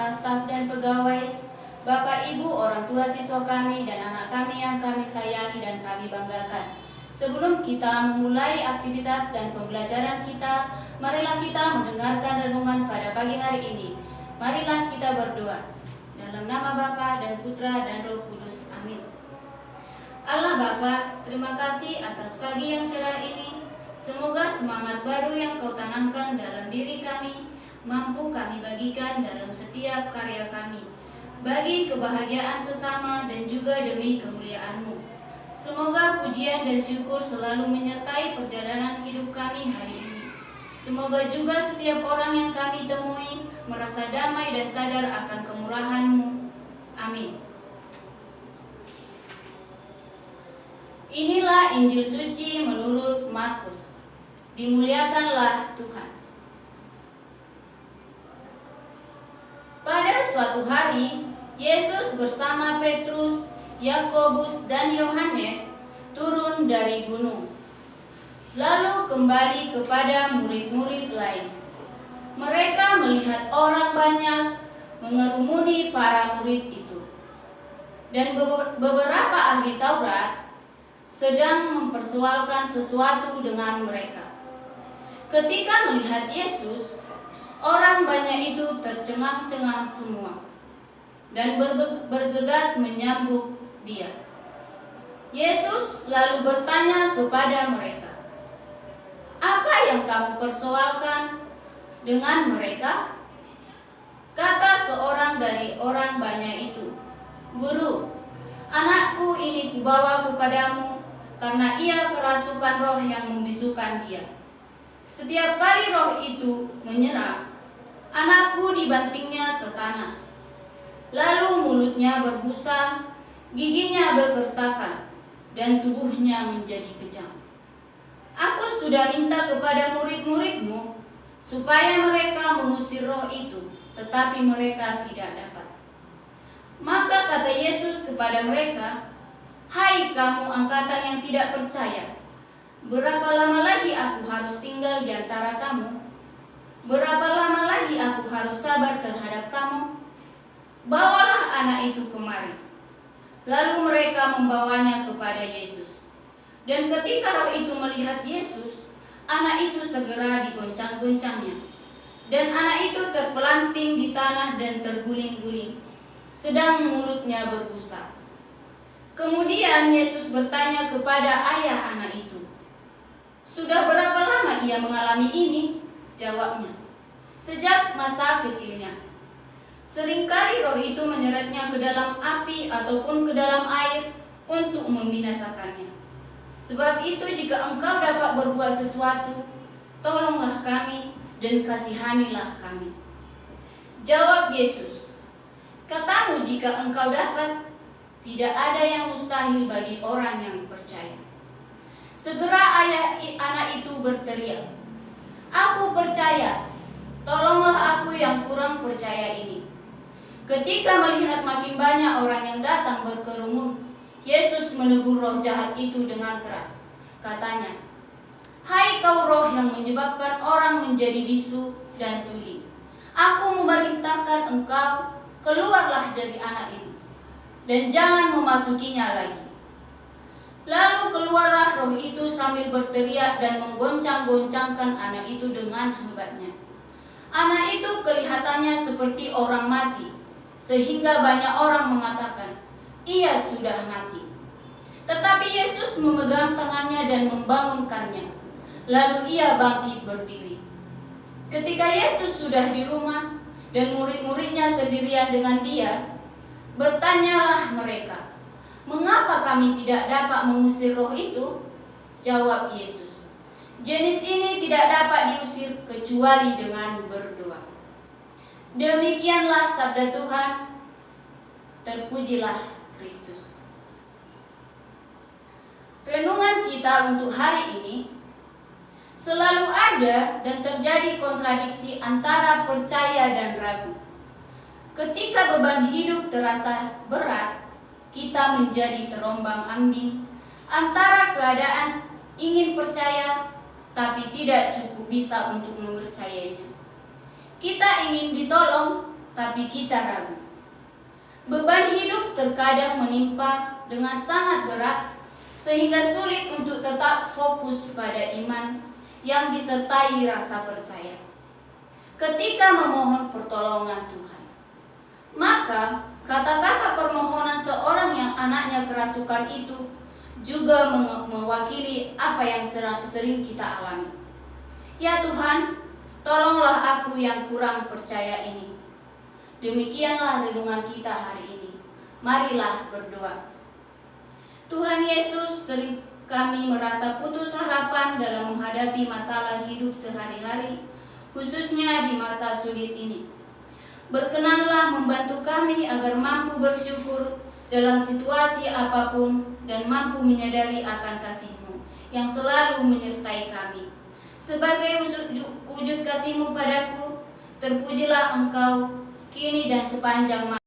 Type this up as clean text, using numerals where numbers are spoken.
beserta staf dan pegawai, Bapak Ibu, orang tua siswa kami, dan anak kami yang kami sayangi dan kami banggakan. Sebelum kita memulai aktivitas dan pembelajaran kita, marilah kita mendengarkan renungan pada pagi hari ini. Marilah kita berdoa. Dalam nama Bapa dan Putra dan Roh Kudus. Amin. Allah Bapa, terima kasih atas pagi yang cerah ini. Semoga semangat baru yang Kau tanamkan dalam diri kami mampu kami bagikan dalam setiap karya kami, bagi kebahagiaan sesama dan juga demi kemuliaan-Mu. Semoga pujian dan syukur selalu menyertai perjalanan hidup kami hari ini. Semoga juga setiap orang yang kami temui merasa damai dan sadar akan kemurahan-Mu. Amin. Inilah Injil suci menurut Markus. Dimuliakanlah Tuhan. Pada suatu hari, Yesus bersama Petrus, Yakobus, dan Yohanes turun dari gunung, lalu kembali kepada murid-murid lain. Mereka melihat orang banyak mengerumuni para murid itu, dan beberapa ahli Taurat sedang mempersoalkan sesuatu dengan mereka. Ketika melihat Yesus, orang banyak itu tercengang-cengang semua dan bergegas menyambut Dia. Yesus lalu bertanya kepada mereka, "Apa yang kamu persoalkan dengan mereka?" Kata seorang dari orang banyak itu, "Guru, anakku ini kubawa kepadamu karena ia kerasukan roh yang membisukan dia. Setiap kali roh itu menyerang, anakku dibantingnya ke tanah. Lalu mulutnya berbusa, giginya berkertakan, dan tubuhnya menjadi kejam. Aku sudah minta kepada murid-muridmu supaya mereka mengusir roh itu, tetapi mereka tidak dapat." Maka kata Yesus kepada mereka, "Hai kamu angkatan yang tidak percaya, berapa lama lagi aku harus tinggal di antara kamu? Berapa lama lagi aku harus sabar terhadap kamu? Bawalah anak itu kemari." Lalu mereka membawanya kepada Yesus. Dan ketika roh itu melihat Yesus, anak itu segera digoncang-goncangnya. Dan anak itu terpelanting di tanah dan terguling-guling, sedang mulutnya berbusa. Kemudian Yesus bertanya kepada ayah anak itu, "Sudah berapa lama ia mengalami ini?" Jawabnya, "Sejak masa kecilnya. Seringkali roh itu menyeretnya ke dalam api ataupun ke dalam air untuk membinasakannya. Sebab itu jika engkau dapat berbuat sesuatu, tolonglah kami dan kasihanilah kami." Jawab Yesus, "Katamu jika engkau dapat, tidak ada yang mustahil bagi orang yang percaya." Segera ayah anak itu berteriak, "Aku percaya, tolonglah aku yang kurang percaya ini." Ketika melihat makin banyak orang yang datang berkerumun, Yesus menegur roh jahat itu dengan keras. Katanya, "Hai kau roh yang menyebabkan orang menjadi bisu dan tuli, aku memerintahkan engkau, keluarlah dari anak itu, dan jangan memasukinya lagi." Lalu keluarlah roh itu sambil berteriak dan menggoncang-goncangkan anak itu dengan hebatnya. Anak itu kelihatannya seperti orang mati, sehingga banyak orang mengatakan, "Ia sudah mati." Tetapi Yesus memegang tangannya dan membangunkannya. Lalu ia bangkit berdiri. Ketika Yesus sudah di rumah dan murid-muridnya sendirian dengan Dia, bertanyalah mereka, "Mengapa kami tidak dapat mengusir roh itu?" Jawab Yesus, "Jenis ini tidak dapat diusir kecuali dengan berdoa." Demikianlah sabda Tuhan. Terpujilah Kristus. Renungan kita untuk hari ini, selalu ada dan terjadi kontradiksi antara percaya dan ragu. Ketika beban hidup terasa berat, kita menjadi terombang-ambing antara keadaan ingin percaya tapi tidak cukup bisa untuk mempercayainya. Kita ingin ditolong tapi kita ragu. Beban hidup terkadang menimpa dengan sangat berat, sehingga sulit untuk tetap fokus pada iman yang disertai rasa percaya ketika memohon pertolongan Tuhan. Maka kata-kata permohonan seorang yang anaknya kerasukan itu juga mewakili apa yang sering kita alami. Ya Tuhan, tolonglah aku yang kurang percaya ini. Demikianlah renungan kita hari ini. Marilah berdoa. Tuhan Yesus, sering kami merasa putus harapan dalam menghadapi masalah hidup sehari-hari, khususnya di masa sulit ini. Berkenanlah membantu kami agar mampu bersyukur dalam situasi apapun dan mampu menyadari akan kasih-Mu yang selalu menyertai kami. Sebagai wujud kasih-Mu padaku, terpujilah Engkau kini dan sepanjang masa.